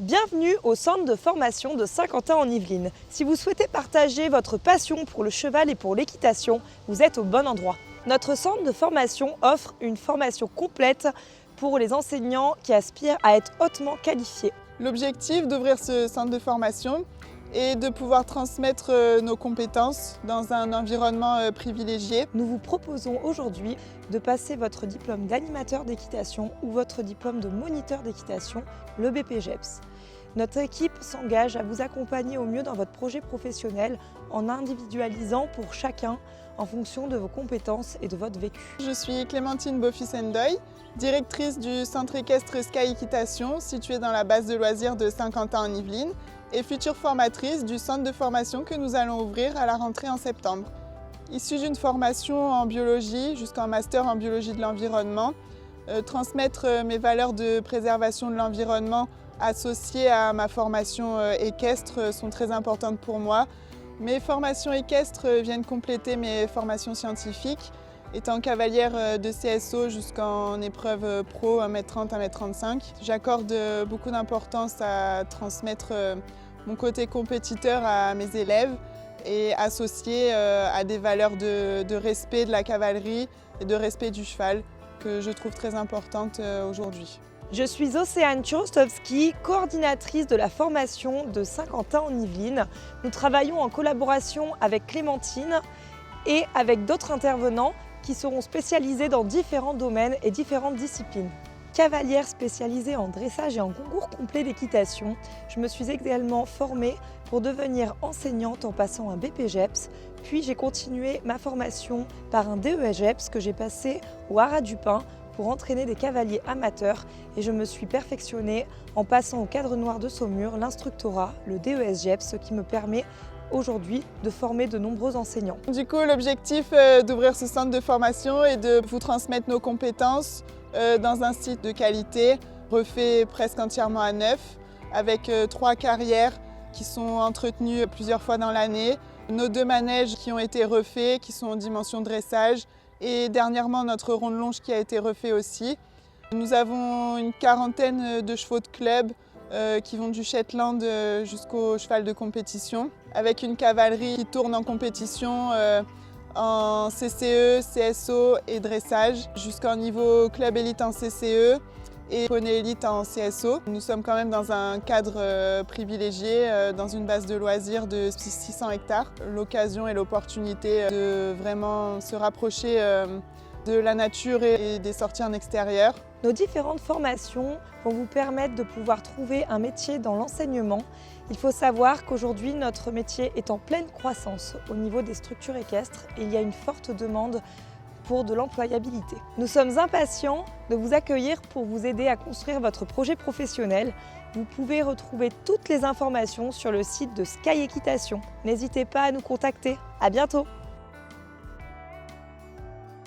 Bienvenue au centre de formation de Saint-Quentin en Yvelines. Si vous souhaitez partager votre passion pour le cheval et pour l'équitation, vous êtes au bon endroit. Notre centre de formation offre une formation complète pour les enseignants qui aspirent à être hautement qualifiés. L'objectif d'ouvrir ce centre de formation est de pouvoir transmettre nos compétences dans un environnement privilégié. Nous vous proposons aujourd'hui de passer votre diplôme d'animateur d'équitation ou votre diplôme de moniteur d'équitation, le BPGEPS. Notre équipe s'engage à vous accompagner au mieux dans votre projet professionnel en individualisant pour chacun en fonction de vos compétences et de votre vécu. Je suis Clémentine Beaufils-Ndoye, directrice du centre équestre Sky Équitation situé dans la base de loisirs de Saint-Quentin en Yvelines et future formatrice du centre de formation que nous allons ouvrir à la rentrée en septembre. Issue d'une formation en biologie jusqu'en master en biologie de l'environnement, transmettre mes valeurs de préservation de l'environnement associées à ma formation équestre sont très importantes pour moi. Mes formations équestres viennent compléter mes formations scientifiques. Étant cavalière de CSO jusqu'en épreuve pro 1m30, 1m35, j'accorde beaucoup d'importance à transmettre mon côté compétiteur à mes élèves et associé à des valeurs de respect de la cavalerie et de respect du cheval que je trouve très importantes aujourd'hui. Je suis Océane Tchurostovski, coordinatrice de la formation de Saint-Quentin en Yvelines. Nous travaillons en collaboration avec Clémentine et avec d'autres intervenants qui seront spécialisés dans différents domaines et différentes disciplines. Cavalière spécialisée en dressage et en concours complet d'équitation, je me suis également formée pour devenir enseignante en passant un BPGEPS, puis j'ai continué ma formation par un DESGEPS que j'ai passé au Haras du Pin pour entraîner des cavaliers amateurs et je me suis perfectionnée en passant au cadre noir de Saumur, l'instructorat, le DESGEPS, ce qui me permet aujourd'hui de former de nombreux enseignants. Du coup, l'objectif d'ouvrir ce centre de formation est de vous transmettre nos compétences dans un site de qualité, refait presque entièrement à neuf, avec 3 carrières qui sont entretenues plusieurs fois dans l'année, nos 2 manèges qui ont été refaits, qui sont en dimension dressage, et dernièrement notre rond de longe qui a été refait aussi. Nous avons une quarantaine de chevaux de club qui vont du Shetland jusqu'au cheval de compétition, avec une cavalerie qui tourne en compétition en CCE, CSO et dressage, jusqu'en niveau club élite en CCE et poney élite en CSO. Nous sommes quand même dans un cadre privilégié, dans une base de loisirs de 600 hectares. L'occasion et l'opportunité de vraiment se rapprocher de la nature et des sorties en extérieur. Nos différentes formations vont vous permettre de pouvoir trouver un métier dans l'enseignement. Il faut savoir qu'aujourd'hui, notre métier est en pleine croissance au niveau des structures équestres et il y a une forte demande pour de l'employabilité. Nous sommes impatients de vous accueillir pour vous aider à construire votre projet professionnel. Vous pouvez retrouver toutes les informations sur le site de Sky Équitation. N'hésitez pas à nous contacter. À bientôt!